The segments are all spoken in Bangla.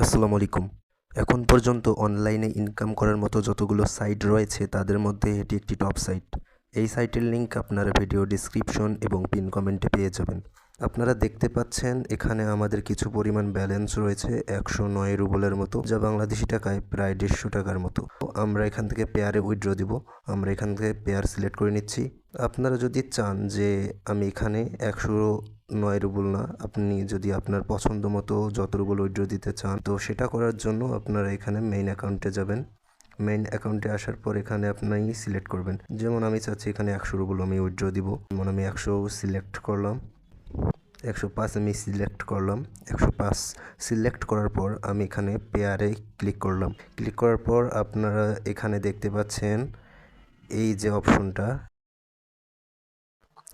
আসসালামু আলাইকুম। এখন পর্যন্ত অনলাইনে ইনকাম করার মতো যতগুলো সাইট রয়েছে তাদের মধ্যে এটি একটি টপ সাইট। এই সাইটের লিঙ্ক আপনারা ভিডিও ডিসক্রিপশন এবং পিন কমেন্টে পেয়ে যাবেন। আপনারা দেখতে পাচ্ছেন এখানে আমাদের কিছু পরিমাণ ব্যালেন্স রয়েছে 109 রুবলের মতো, যা বাংলাদেশি টাকায় প্রায় 150 টাকার মতো। আমরা এখান থেকে পেয়ারে উইথড্র দিব। আমরা এখান থেকে পেয়ার সিলেক্ট করে নিচ্ছি। আপনারা যদি চান যে আমি এখানে 109 রুবল না, আপনি যদি আপনার পছন্দ মতো যত রুবল উইথড্র দিতে চান, তো সেটা করার জন্য আপনারা এখানে মেইন অ্যাকাউন্টে যাবেন। মেইন অ্যাকাউন্টে আসার পর এখানে আপনি সিলেক্ট করবেন। যেমন আমি চাচ্ছি এখানে 100 রুবল আমি উইথড্র দিব। যেমন আমি 100 সিলেক্ট করলাম, 105 আমি সিলেক্ট করলাম। 105 সিলেক্ট করার পর আমি এখানে পেয়ারে ক্লিক করলাম। ক্লিক করার পর আপনারা এখানে দেখতে পাচ্ছেন এই যে অপশনটা,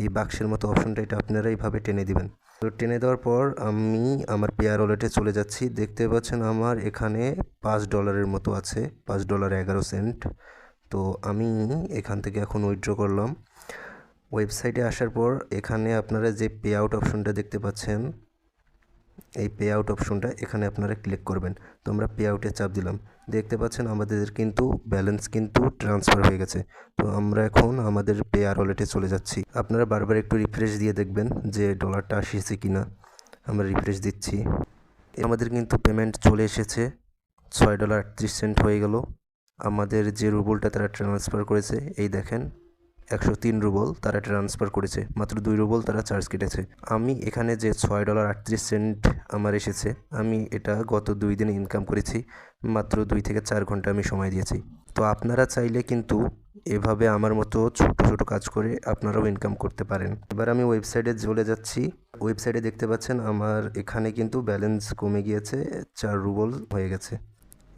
এই বাক্সের মতো অপশনটা, এটা আপনারা এইভাবে টেনে দিবেন। তো টেনে দেওয়ার পর আমি আমার পেয়ার ওয়ালেটে চলে যাচ্ছি। দেখতে পাচ্ছেন আমার এখানে $5 মতো আছে, $5.11। তো আমি এখান থেকে এখন উইথড্র করলাম। ওয়েবসাইটে আসার পর এখানে আপনারা যে পে আউট অপশনটা দেখতে পাচ্ছেন, এই পে আউট অপশনটা এখানে আপনারা ক্লিক করবেন। তো আমরা পে আউটে চাপ দিলাম। দেখতে পাচ্ছেন আমাদের কিন্তু ব্যালেন্স কিন্তু ট্রান্সফার হয়ে গেছে। তো আমরা এখন আমাদের পেয়ার ওয়ালেটে চলে যাচ্ছি। আপনারা বারবার একটু রিফ্রেশ দিয়ে দেখবেন যে ডলারটা আসছে কিনা। আমরা রিফ্রেশ দিচ্ছি। আমাদের কিন্তু পেমেন্ট চলে এসেছে, $6.38 হয়ে গেল। আমাদের যে রুবলটা তারা ট্রান্সফার করেছে, এই দেখেন 103 রুবল তারা ট্রান্সফার করেছে, মাত্র 2 রুবল তারা চার্জ কেটেছে। আমি এখানে যে $6.38 আমার এসেছে, আমি এটা গত 2 দিনে ইনকাম করেছি, মাত্র 2 থেকে 4 ঘন্টা আমি সময় দিয়েছি। তো আপনারা চাইলে কিন্তু এভাবে আমার মতো ছোট ছোট কাজ করে আপনারাও ইনকাম করতে পারেন। এবার আমি ওয়েবসাইটে চলে যাচ্ছি। ওয়েবসাইটে দেখতে পাচ্ছেন আমার এখানে কিন্তু ব্যালেন্স কমে গিয়েছে, 4 রুবল হয়ে গেছে।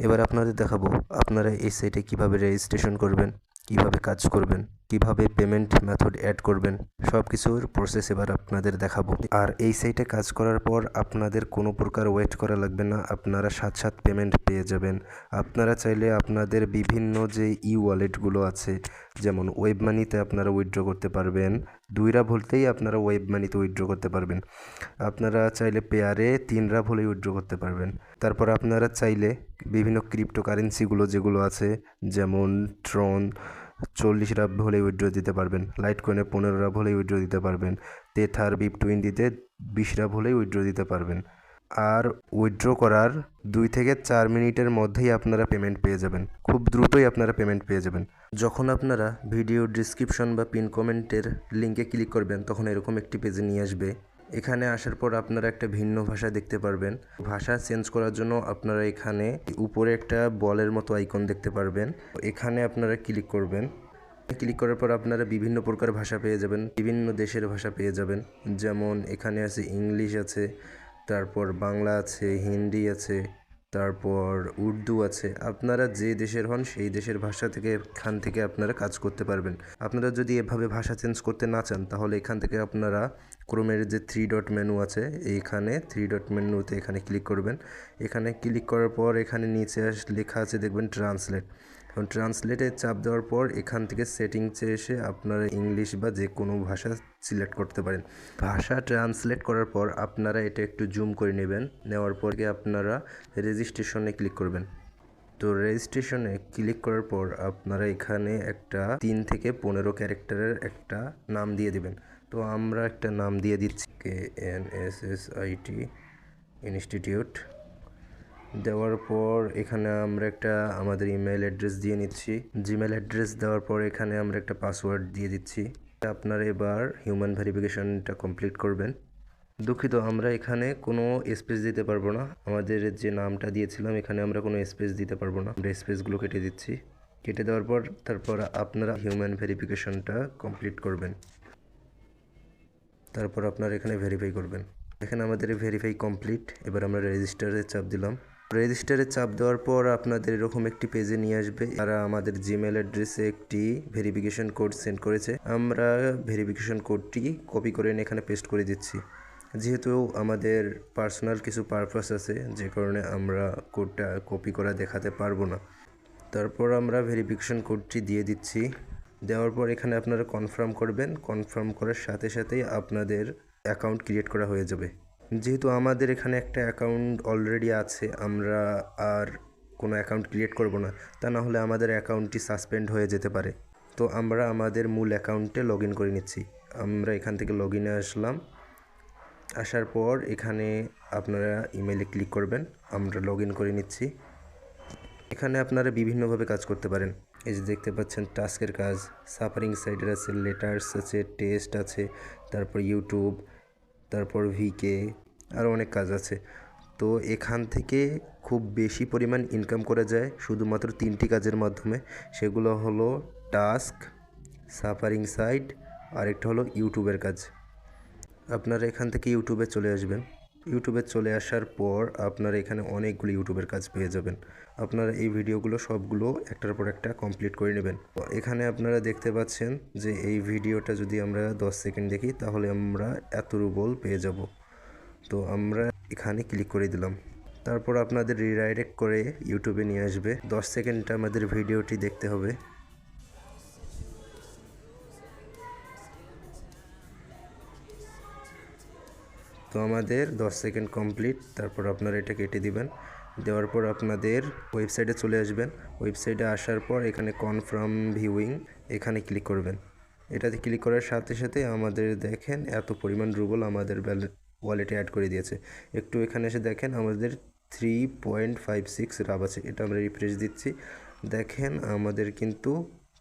এবার আপনাদের দেখাবো আপনারা এই সাইটে কিভাবে রেজিস্ট্রেশন করবেন, কিভাবে কাজ করবেন, কিভাবে পেমেন্ট মেথড অ্যাড করবেন, সব কিছুর প্রসেস এবার আপনাদের দেখাবো। আর এই সাইটে কাজ করার পর আপনাদের কোনো প্রকার ওয়েট করা লাগবে না, আপনারা সাথে সাথে পেমেন্ট পেয়ে যাবেন। আপনারা চাইলে আপনাদের বিভিন্ন যে ই ওয়ালেটগুলো আছে, যেমন ওয়েব মানিতে আপনারা উইথড্র করতে পারবেন। 2 রাব হলেই আপনারা ওয়েব মানিতে উইথড্র করতে পারবেন। আপনারা চাইলে পেয়ারে 3 রাব হলেই উইথড্র করতে পারবেন। তারপর আপনারা চাইলে বিভিন্ন ক্রিপ্টোকারেন্সিগুলো যেগুলো আছে, যেমন ট্রন 40 রাব হলে উইথড্র দিতে পারবেন, লাইট কয়েনে 15 রাব হলেই উইথড্র দিতে পারবেন, তেথার BIP20-তে 20 রাব হলেই উইথড্র দিতে পারবেন। আর উইথড্র করার 2 থেকে 4 মিনিটের মধ্যেই আপনারা পেমেন্ট পেয়ে যাবেন, খুব দ্রুতই আপনারা পেমেন্ট পেয়ে যাবেন। যখন আপনারা ভিডিও ডিসক্রিপশন বা পিন কমেন্টের লিঙ্কে ক্লিক করবেন, তখন এরকম একটি পেজে নিয়ে আসবে। এখানে আসার পর আপনারা একটা ভিন্ন ভাষা দেখতে পারবেন। ভাষা চেঞ্জ করার জন্য আপনারা এখানে উপরে একটা বলের মতো আইকন দেখতে পারবেন, এখানে আপনারা ক্লিক করবেন। ক্লিক করার পর আপনারা বিভিন্ন প্রকার ভাষা পেয়ে যাবেন, বিভিন্ন দেশের ভাষা পেয়ে যাবেন। যেমন এখানে আছে ইংলিশ আছে, তারপর বাংলা আছে, হিন্দি আছে, তারপর উর্দু আছে। আপনারা যে দেশের হন সেই দেশের ভাষা থেকে এখান থেকে আপনারা কাজ করতে পারবেন। আপনারা যদি এভাবে ভাষা চেঞ্জ করতে না চান, তাহলে এখান থেকে আপনারা ক্রোমের যে 3 ডট মেনু আছে, এইখানে 3 ডট মেনুতে এখানে ক্লিক করবেন। এখানে ক্লিক করার পর এখানে নিচে লেখা আছে দেখবেন ট্রান্সলেট। এখন ট্রান্সলেটে চাপ দেওয়ার পর এখান থেকে সেটিংসে এসে আপনারা ইংলিশ বা যে কোনো ভাষা সিলেক্ট করতে পারেন। ভাষা ট্রান্সলেট করার পর আপনারা এটা একটু জুম করে নেবেন, নেওয়ার পর আপনারা রেজিস্ট্রেশনে ক্লিক করবেন। তো রেজিস্ট্রেশনে ক্লিক করার পর আপনারা এখানে একটা 3 থেকে 15 ক্যারেক্টারের একটা নাম দিয়ে দিবেন। তো আমরা একটা নাম দিয়ে দিচ্ছি KNSSIT ইনস্টিটিউট। দেওয়ার পর এখানে আমরা একটা আমাদের ইমেল অ্যাড্রেস দিয়ে নিচ্ছি। জিমেল অ্যাড্রেস দেওয়ার পর এখানে আমরা একটা পাসওয়ার্ড দিয়ে দিচ্ছি। আপনারা এবার হিউম্যান ভেরিফিকেশনটা কমপ্লিট করবেন। দুঃখিত, আমরা এখানে কোনো স্পেস দিতে পারবো না। আমাদের যে নামটা দিয়েছিলাম এখানে আমরা কোনো স্পেস দিতে পারবো না, আমরা স্পেসগুলো কেটে দিচ্ছি। কেটে দেওয়ার পর তারপর আপনারা হিউম্যান ভেরিফিকেশনটা কমপ্লিট করবেন। তারপর আপনারা এখানে ভেরিফাই করবেন। এখানে আমাদের ভেরিফাই কমপ্লিট। এবার আমরা রেজিস্টারে চাপ দিলাম। রেজিস্টারে চাপ দেওয়ার পর আপনাদের এরকম একটি পেজে নিয়ে আসবে। তারা আমাদের জিমেল অ্যাড্রেসে একটি ভেরিফিকেশন কোড সেন্ড করেছে। আমরা ভেরিফিকেশন কোডটি কপি করে এনে এখানে পেস্ট করে দিচ্ছি। যেহেতু আমাদের পার্সোনাল কিছু পারপাস আছে, যে কারণে আমরা কোডটা কপি করা দেখাতে পারবো না। তারপর আমরা ভেরিফিকেশন কোডটি দিয়ে দিচ্ছি। দেওয়ার পর এখানে আপনারা কনফার্ম করবেন। কনফার্ম করার সাথে সাথেই আপনাদের অ্যাকাউন্ট ক্রিয়েট করা হয়ে যাবে। যেহেতু আমাদের এখানে একটা অ্যাকাউন্ট অলরেডি আছে, আমরা আর কোনো অ্যাকাউন্ট ক্রিয়েট করব না, তা না হলে আমাদের অ্যাকাউন্টটি সাসপেন্ড হয়ে যেতে পারে। তো আমরা আমাদের মূল অ্যাকাউন্টে লগ ইন করে নিচ্ছি। আমরা এখান থেকে লগ ইনে আসলাম। আসার পর এখানে আপনারা ইমেলে ক্লিক করবেন। আমরা লগ ইন করে নিচ্ছি। এখানে আপনারা বিভিন্নভাবে কাজ করতে পারেন। এই যে দেখতে পাচ্ছেন টাস্কের কাজ, সাফারিং সাইডের আছে, লেটার্স আছে, টেস্ট আছে, তারপর ইউটিউব, তারপর ভিকে, আরও অনেক কাজ আছে। তো এখান থেকে খুব বেশি পরিমাণ ইনকাম করা যায় শুধুমাত্র 3টি কাজের মাধ্যমে। সেগুলো হলো টাস্ক, সাফারিং সাইট, আরেকটা হলো ইউটিউবের কাজ। আপনারা এখান থেকে ইউটিউবে চলে আসবেন। ইউটিউবে চলে আসার পর আপনারা এখানে অনেকগুলো ইউটিউবের কাজ পেয়ে যাবেন। আপনারা এই ভিডিওগুলো সবগুলো একটার পর একটা কমপ্লিট করে নেবেন। এখানে আপনারা দেখতে পাচ্ছেন যে এই ভিডিওটা যদি আমরা 10 সেকেন্ড দেখি তাহলে আমরা এত রুবল পেয়ে যাব। তো আমরা এখানে ক্লিক করে দিলাম। তারপর আপনাদের রিডাইরেক্ট করে ইউটিউবে নিয়ে আসবে। 10 সেকেন্ড আমাদের ভিডিওটি দেখতে হবে। তো আমাদের 10 সেকেন্ড কমপ্লিট। তারপর আপনারা এটা কেটে দিবেন। দেওয়ার পর আপনাদের ওয়েবসাইটে চলে আসবেন। ওয়েবসাইটে আসার পর এখানে কনফার্ম ভিউইং এখানে ক্লিক করবেন। এটাতে ক্লিক করার সাথে সাথে আমাদের দেখেন এত পরিমাণ রুবল আমাদের ওয়ালেটে অ্যাড করে দিয়েছে। একটু এখানে এসে দেখেন আমাদের 3.56 রাব আছে। এটা আমরা রিফ্রেশ দিচ্ছি, দেখেন আমাদের কিন্তু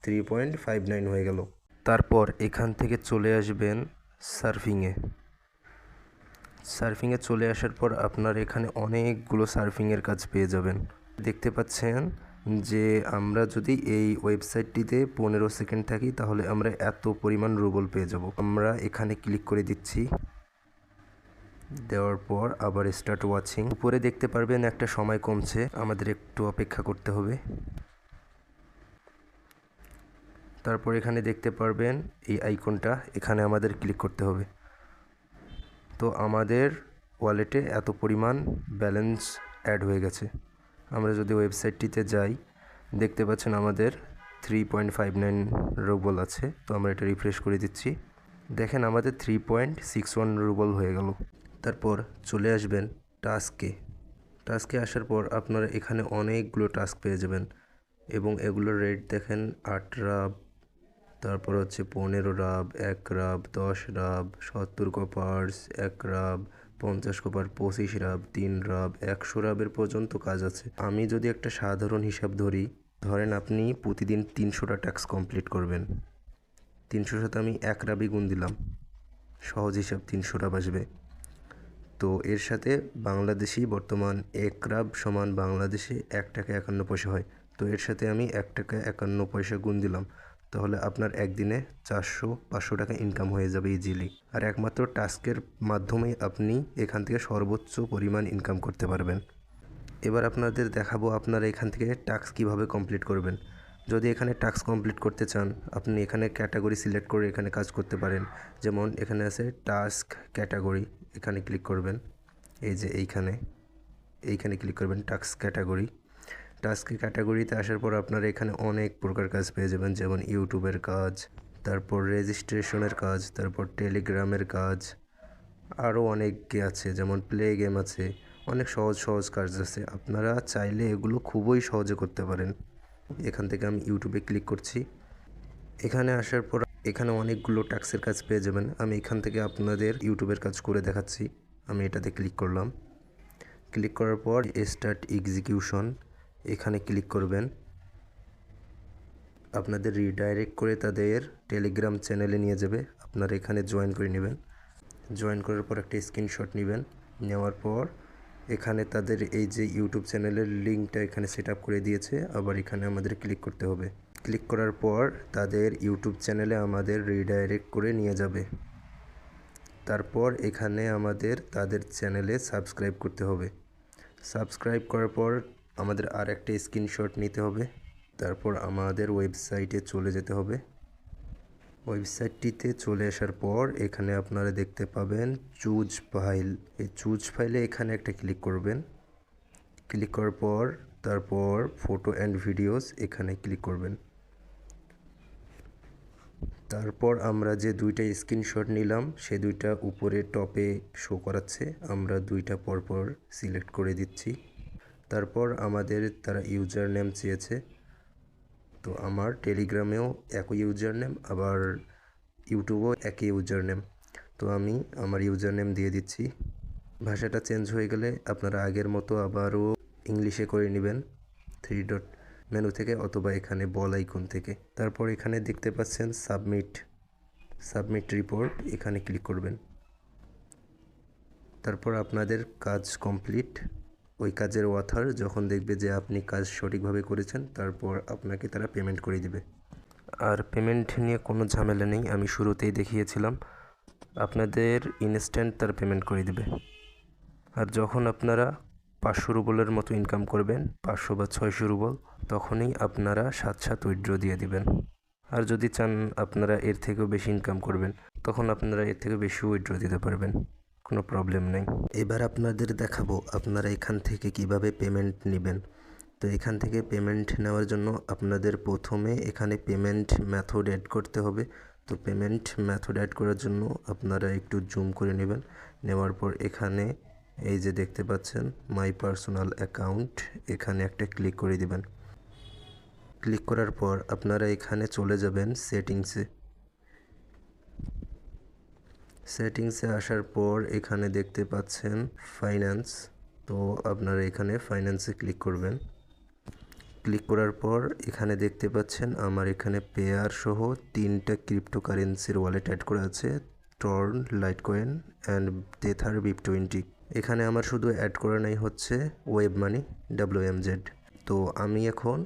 3.59 হয়ে গেল। তারপর এখান থেকে চলে আসবেন সার্ফিংয়ে। সার্ফিংয়ে চলে আসার পর আপনার এখানে অনেকগুলো সার্ফিংয়ের কাজ পেয়ে যাবেন। দেখতে পাচ্ছেন যে আমরা যদি এই ওয়েবসাইটটিতে 15 সেকেন্ড থাকি তাহলে আমরা এত পরিমাণ রুবল পেয়ে যাব। আমরা এখানে ক্লিক করে দিচ্ছি। দেওয়ার পর আবার স্টার্ট ওয়াচিং। উপরে দেখতে পারবেন একটা সময় কমছে, আমাদের একটু অপেক্ষা করতে হবে। তারপর এখানে দেখতে পারবেন এই আইকনটা, এখানে আমাদের ক্লিক করতে হবে। তো আমাদের ওয়ালেটে এত পরিমাণ ব্যালেন্স অ্যাড হয়ে গেছে। আমরা যদি ওয়েবসাইটটিতে যাই দেখতে পাচ্ছেন আমাদের 3.59 রুবল আছে। তো আমরা এটা রিফ্রেশ করে দিচ্ছি, দেখেন আমাদের 3.61 রুবল হয়ে গেল। তারপর চলে আসবেন টাস্কে। টাস্কে আসার পর আপনারা এখানে অনেকগুলো টাস্ক পেয়ে যাবেন এবং এগুলোর রেট দেখেন 8 রাব, তারপর হচ্ছে 15 রাব, 1 রাব, 10 রাব, 70 কপার্স, 1 রাব, 50 কপার, 25 রাব, 3 রাব, 100 রাবের পর্যন্ত কাজ আছে। আমি যদি একটা সাধারণ হিসাব ধরেন আপনি প্রতিদিন 300টা টাস্ক কমপ্লিট করবেন। 300 সাথে আমি 1 রাবই গুণ দিলাম, সহজ হিসাব 300 রাব আসবে। তো এর সাথে বাংলাদেশি বর্তমান 1 রাব সমান বাংলাদেশে 1 টাকা 51 পয়সা হয়। তো এর সাথে আমি 1 টাকা 51 পয়সা গুণ দিলাম, তাহলে আপনার একদিনে 400-500 টাকা ইনকাম হয়ে যাবে ইজিলি। আর একমাত্র টাস্কের মাধ্যমেই আপনি এখান থেকে সর্বোচ্চ পরিমাণ ইনকাম করতে পারবেন। এবার আপনাদের দেখাবো আপনারা এখান থেকে টাস্ক কীভাবে কমপ্লিট করবেন। যদি এখানে টাস্ক কমপ্লিট করতে চান আপনি এখানে ক্যাটাগরি সিলেক্ট করে এখানে কাজ করতে পারেন। যেমন এখানে আছে টাস্ক ক্যাটাগরি, এখানে ক্লিক করবেন। এই যে এইখানে ক্লিক করবেন টাস্ক ক্যাটাগরি। টাস্ক ক্যাটাগরিতে আসার পর আপনারা এখানে অনেক প্রকার কাজ পেয়ে যাবেন, যেমন ইউটিউবের কাজ, তারপর রেজিস্ট্রেশনের কাজ, তারপর টেলিগ্রামের কাজ, আরও অনেক আছে, যেমন প্লে গেম আছে। অনেক সহজ কাজ আছে, আপনারা চাইলে এগুলো খুবই সহজে করতে পারেন। এখান থেকে আমি ইউটিউবে ক্লিক করছি। এখানে আসার পর এখানে অনেকগুলো টাস্কের কাজ পেয়ে যাবেন। আমি এখান থেকে আপনাদের ইউটিউবের কাজ করে দেখাচ্ছি। আমি এটাতে ক্লিক করলাম। ক্লিক করার পর স্টার্ট এক্সিকিউশন এখানে ক্লিক করবেন। আপনাদের রিডাইরেক্ট করে তাদের টেলিগ্রাম চ্যানেলে নিয়ে যাবে, আপনারা এখানে জয়েন করে নেবেন। জয়েন করার পর একটা স্ক্রিনশট নেবেন, নেওয়ার পর এখানে তাদের এই যে ইউটিউব চ্যানেলের লিঙ্কটা এখানে সেট আপ করে দিয়েছে, আবার এখানে আমাদের ক্লিক করতে হবে। ক্লিক করার পর তাদের ইউটিউব চ্যানেলে আমাদের রিডাইরেক্ট করে নিয়ে যাবে। তারপর এখানে আমাদের তাদের চ্যানেলে সাবস্ক্রাইব করতে হবে। সাবস্ক্রাইব করার পর আমাদের আর একটা স্ক্রিনশট নিতে হবে। তারপর আমাদের ওয়েবসাইটে চলে যেতে হবে। ওয়েবসাইটটিতে চলে আসার পর এখানে আপনারা দেখতে পাবেন চুজ ফাইল। এই চুজ ফাইলে এখানে একটা ক্লিক করবেন। ক্লিক করার পর তারপর ফটো অ্যান্ড ভিডিওস এখানে ক্লিক করবেন। তারপর আমরা যে দুইটা স্ক্রিনশট নিলাম সে দুইটা উপরে টপে শো করাচ্ছে, আমরা দুইটা পরপর সিলেক্ট করে দিচ্ছি। তারপর আমাদের তারা ইউজার নেম চেয়েছে, তো আমার টেলিগ্রামেও একই ইউজার নেম, আবার ইউটিউবেও একই ইউজার নেম, তো আমি আমার ইউজার নেম দিয়ে দিচ্ছি। ভাষাটা চেঞ্জ হয়ে গেলে আপনারা আগের মতো আবারও ইংলিশে করে নেবেন 3 ডট মেনু থেকে অথবা এখানে বল আইকন থেকে। তারপর এখানে দেখতে পাচ্ছেন সাবমিট রিপোর্ট, এখানে ক্লিক করবেন। তারপর আপনাদের কাজ কমপ্লিট। ওই কাজের অথর যখন দেখবে যে আপনি কাজ সঠিকভাবে করেছেন, তারপর আপনাকে তারা পেমেন্ট করে দিবে। আর পেমেন্ট নিয়ে কোনো ঝামেলা নেই, আমি শুরুতেই দেখিয়েছিলাম, আপনাদের ইনস্ট্যান্ট তারা পেমেন্ট করে দিবে। আর যখন আপনারা 500 রুবলের মতো ইনকাম করবেন, 500 বা 600 রুবল, তখনই আপনারা সাথে উইথড্র দিয়ে দিবেন। আর যদি চান আপনারা এর থেকেও বেশি ইনকাম করবেন, তখন আপনারা এর থেকে বেশি উইথড্র দিতে পারবেন, কোনো প্রবলেম নেই। এবার আপনাদের দেখাবো আপনারা এখান থেকে কিভাবে পেমেন্ট নেবেন। তো এখান থেকে পেমেন্ট নেওয়ার জন্য আপনাদের প্রথমে এখানে পেমেন্ট মেথড অ্যাড করতে হবে। তো পেমেন্ট মেথড অ্যাড করার জন্য আপনারা একটু জুম করে নেবেন, নেওয়ার পর এখানে এই যে দেখতে পাচ্ছেন মাই পার্সোনাল অ্যাকাউন্ট, এখানে একটা ক্লিক করে দিবেন। ক্লিক করার পর আপনারা এখানে চলে যাবেন সেটিংসে আসার পর এখানে দেখতে পাচ্ছেন ফাইন্যান্স, তো আপনারা এখানে ফাইন্যান্সে ক্লিক করবেন। ক্লিক করার পর এখানে দেখতে পাচ্ছেন আমার এখানে পেয়ার সহ 3টা ক্রিপ্টোকারেন্সির ওয়ালেট অ্যাড করা আছে, torn, Litecoin and Tether BIP20। এখানে আমার শুধু অ্যাড করা নাই হচ্ছে ওয়েব মানি WMZ। তো আমি এখন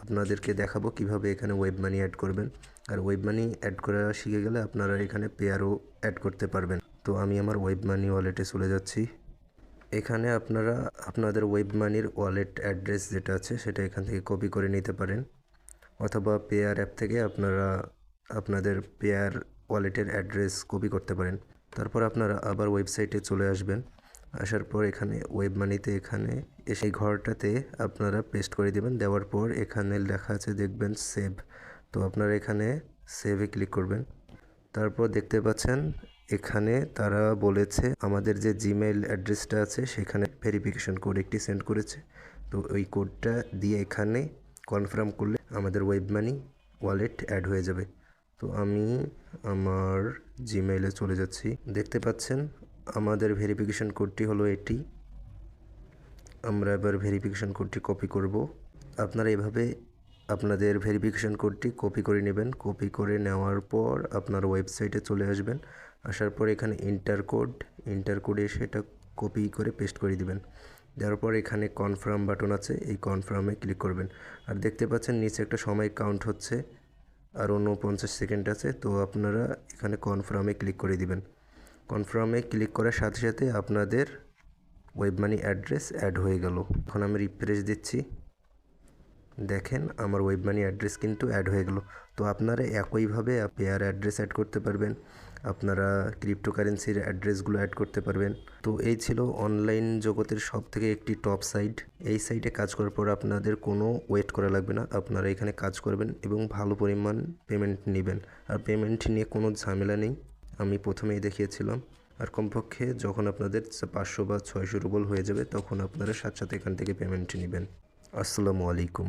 আপনাদেরকে দেখাবো কিভাবে এখানে ওয়েব মানি অ্যাড করবেন। আর ওয়েব মানি অ্যাড করা শিখে গেলে আপনারা এখানে পেয়ারও অ্যাড করতে পারবেন। তো আমি আমার ওয়েব মানি ওয়ালেটে চলে যাচ্ছি। এখানে আপনারা আপনাদের ওয়েব মানির ওয়ালেট অ্যাড্রেস যেটা আছে সেটা এখান থেকে কপি করে নিতে পারেন, অথবা পেয়ার অ্যাপ থেকে আপনারা আপনাদের পেয়ার ওয়ালেটের অ্যাড্রেস কপি করতে পারেন। তারপর আপনারা আবার ওয়েবসাইটে চলে আসবেন। আসার পর এখানে ওয়েব মানিতে এখানে এসে ঘরটাতে আপনারা পেস্ট করে দেবেন। দেওয়ার পর এখানে লেখা আছে দেখবেন সেভ, তো আপনারা এখানে সেভে ক্লিক করবেন। তারপর দেখতে পাচ্ছেন এখানে তারা বলেছে আমাদের যে জিমেইল অ্যাড্রেসটা আছে সেখানে ভেরিফিকেশন কোড একটি সেন্ড করেছে, তো ওই কোডটা দিয়ে এখানে কনফার্ম করলে আমাদের ওয়েব মানি ওয়ালেট অ্যাড হয়ে যাবে। তো আমি আমার জিমেইলে চলে যাচ্ছি। দেখতে পাচ্ছেন আমাদের ভেরিফিকেশন কোডটি হলো এটি। আমরা এবার ভেরিফিকেশন কোডটি কপি করব। আপনারা এভাবে আপনাদের ভেরিফিকেশন কোডটি কপি করে নেবেন। কপি করে নেওয়ার পর আপনার ওয়েবসাইটে চলে আসবেন। আসার পর এখানে ইন্টার কোডে সেটা কপি করে পেস্ট করে দিবেন। দেওয়ার পর এখানে কনফার্ম বাটন আছে, এই কনফার্মে ক্লিক করবেন। আর দেখতে পাচ্ছেন নিচে একটা সময় কাউন্ট হচ্ছে, আর 49 সেকেন্ড আছে, তো আপনারা এখানে কনফার্মে ক্লিক করে দিবেন। কনফার্মে ক্লিক করার সাথে সাথে আপনাদের ওয়েব মানি অ্যাড্রেস অ্যাড হয়ে গেল। এখন আমি রিফ্রেশ দিচ্ছি, দেখেন আমার ওয়েব মানি অ্যাড্রেস কিন্তু অ্যাড হয়ে গেল। তো আপনারা একইভাবে পেয়ার অ্যাড্রেস অ্যাড করতে পারবেন, আপনারা ক্রিপ্টোকারেন্সির অ্যাড্রেসগুলো অ্যাড করতে পারবেন। তো এই ছিল অনলাইন জগতের সবথেকে একটি টপ সাইট। এই সাইটে কাজ করার পর আপনাদের কোনো ওয়েট করা লাগবে না, আপনারা এখানে কাজ করবেন এবং ভালো পরিমাণ পেমেন্ট নেবেন। আর পেমেন্ট নিয়ে কোনো ঝামেলা নেই, আমি প্রথমেই দেখিয়েছিলাম। আর কমপক্ষে যখন আপনাদের 500 বা 600 রুবল হয়ে যাবে তখন আপনারা সাথে সাথে এখান থেকে পেমেন্ট নেবেন। আসসালামু আলাইকুম।